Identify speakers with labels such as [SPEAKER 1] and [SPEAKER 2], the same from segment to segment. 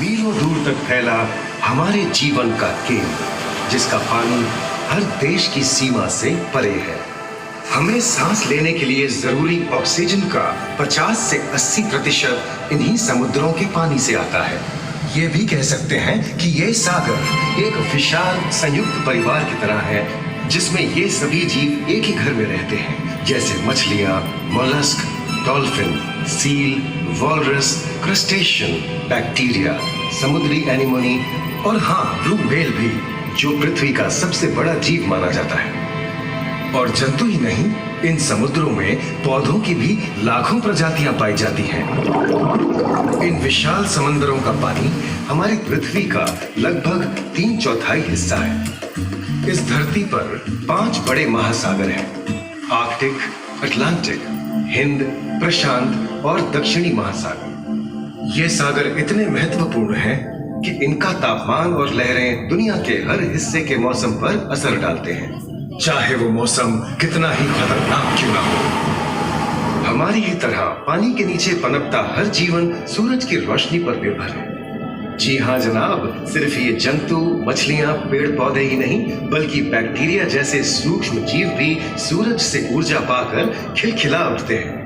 [SPEAKER 1] मीलों दूर तक फैला हमारे जीवन का केंद्र, जिसका पानी हर देश की सीमा से परे है। हमें सांस लेने के लिए जरूरी ऑक्सीजन का 50 से 80% इन्हीं समुद्रों के पानी से आता है। ये भी कह सकते हैं कि ये सागर एक विशाल संयुक्त परिवार की तरह है, जिसमें ये सभी जीव एक ही घर में रहते हैं, जैसे मछलियां, mollusc, dolphin, seal, walrus, crustacean, bacteria, समुद्री एनिमोनी और हाँ, ब्लू व्हेल भी, जो पृथ्वी का सबसे बड़ा जीव माना जाता है। और जंतु ही नहीं, इन समुद्रों में पौधों की भी लाखों प्रजातियां पाई जाती हैं। इन विशाल समंदरों का पानी हमारी पृथ्वी का लगभग 3/4 हिस्सा है। इस धरती पर 5 बड़े महासागर हैं: आर्कटिक, अटलांटिक, हिंद, प्रशांत और दक्षिणी महासागर। ये सागर इतने महत्वपूर्ण हैं कि इनका तापमान और लहरें दुनिया के हर हिस्से के मौसम पर असर डालते हैं, चाहे वो मौसम कितना ही खतरनाक क्यों ना हो। हमारी ही तरह पानी के नीचे पनपता हर जीवन सूरज की रोशनी पर निर्भर है। जी हाँ जनाब, सिर्फ ये जंतु, मछलियां, पेड़ पौधे ही नहीं, बल्कि बैक्टीरिया जैसे सूक्ष्म जीव भी सूरज से ऊर्जा पाकर खिलखिला उठते हैं।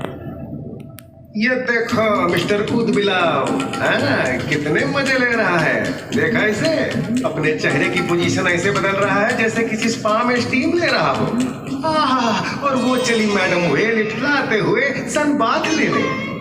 [SPEAKER 1] ये देखो मिस्टर ऊदबिलाव, कितने मजे ले रहा है। देखा इसे, अपने चेहरे की पोजीशन ऐसे बदल रहा है जैसे किसी स्पा में स्टीम ले रहा हो। और वो चली मैडम व्हेल इठलाते हुए सनबाथ लेने।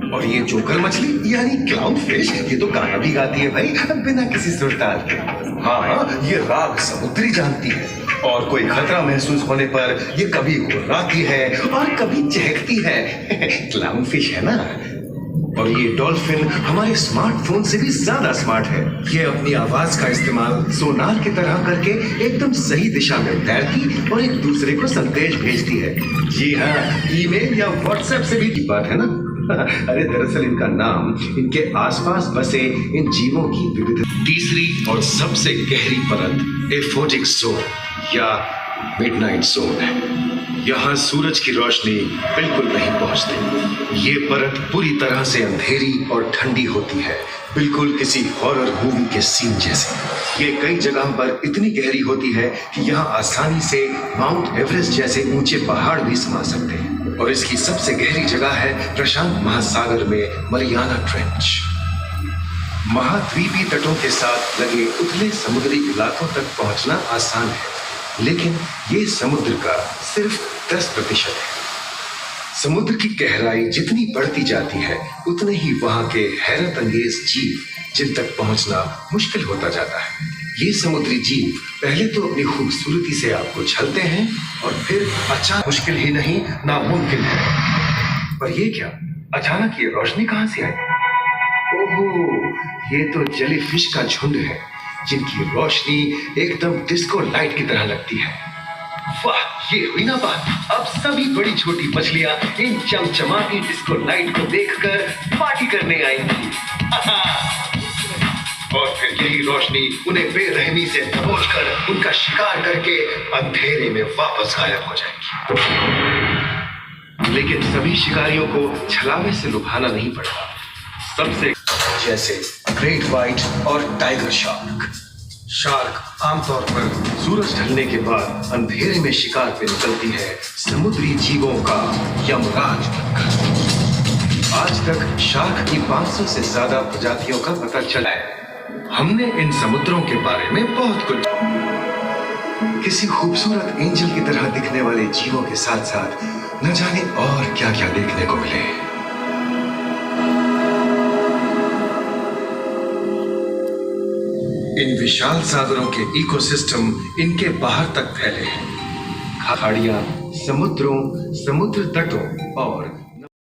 [SPEAKER 1] और ये जोकर मछली यानी क्लाउन फिश, ये तो गाना भी गाती है भाई, बिना किसी सुरताल के। हाँ, ये राग समुद्री जानती है, और कोई खतरा महसूस होने पर ये कभी गुर्राती है और कभी चहकती है। क्लाउन फिश है ना। और ये डॉल्फिन हमारे स्मार्टफोन से भी ज्यादा स्मार्ट है। ये अपनी आवाज का इस्तेमाल सोनार की तरह करके एकदम सही दिशा में तैरती और एक दूसरे को संदेश भेजती है। जी हाँ, ईमेल या व्हाट्सएप से भी की बात है ना। अरे दरअसल इनका नाम इनके आसपास बसे इन जीवों की विविधता। तीसरी और सबसे गहरी परत एफोडिक जोन या मिडनाइट जोन है। यहाँ सूरज की रोशनी बिल्कुल नहीं पहुँचती। ये परत पूरी तरह से अंधेरी और ठंडी होती है, बिल्कुल किसी हॉरर मूवी के सीन जैसे। ये कई जगह पर इतनी गहरी होती है कि यहाँ आसानी से माउंट एवरेस्ट जैसे ऊंचे पहाड़ भी समा सकते हैं। और इसकी सबसे गहरी जगह है प्रशांत महासागर में मरियाना ट्रेंच। महाद्वीपीय तटों के साथ लगे उथले समुद्री इलाकों तक पहुंचना आसान है, लेकिन ये समुद्र का सिर्फ 10% है। समुद्र की गहराई जितनी बढ़ती जाती है, उतने ही वहां के हैरत अंगेज जीव जिन तक पहुंचना मुश्किल होता जाता है। ये समुद्री जीव पहले तो अपनी खूबसूरती से आपको छलते हैं और फिर अचानक, मुश्किल ही नहीं नामुमकिन है। पर ये क्या, अचानक ये रोशनी कहां से आई? ओहो, ये तो जेलीफिश का झुंड है, जिनकी रोशनी एकदम डिस्को लाइट की तरह लगती है। वाह, ये हुई ना बात। अब सभी बड़ी छोटी मछलियां इन चमचमाती डिस्को लाइट को देखकर पार्टी करने आएंगी। और फिर यही रोशनी उन्हें बेरहमी से दबोचकर उनका शिकार करके अंधेरे में वापस गायब हो जाएगी। लेकिन सभी शिकारियों को छलावे से लुभाना नहीं पड़ता। सबसे जैसे ग्रेट व्हाइट और टाइगर शार्क। शार्क आमतौर पर सूरज ढलने के बाद अंधेरे में शिकार पे निकलती है, समुद्री जीवों का यमराज बनकर। आज तक शार्क की 500 से ज्यादा प्रजातियों का पता चला है। हमने इन समुद्रों के बारे में बहुत कुछ, किसी खूबसूरत एंजल की तरह दिखने वाले जीवों के साथ साथ न जाने और क्या क्या देखने को मिले। इन विशाल सागरों के इकोसिस्टम इनके बाहर तक फैले हैं। खाड़ियां, समुद्रों, समुद्र तटों और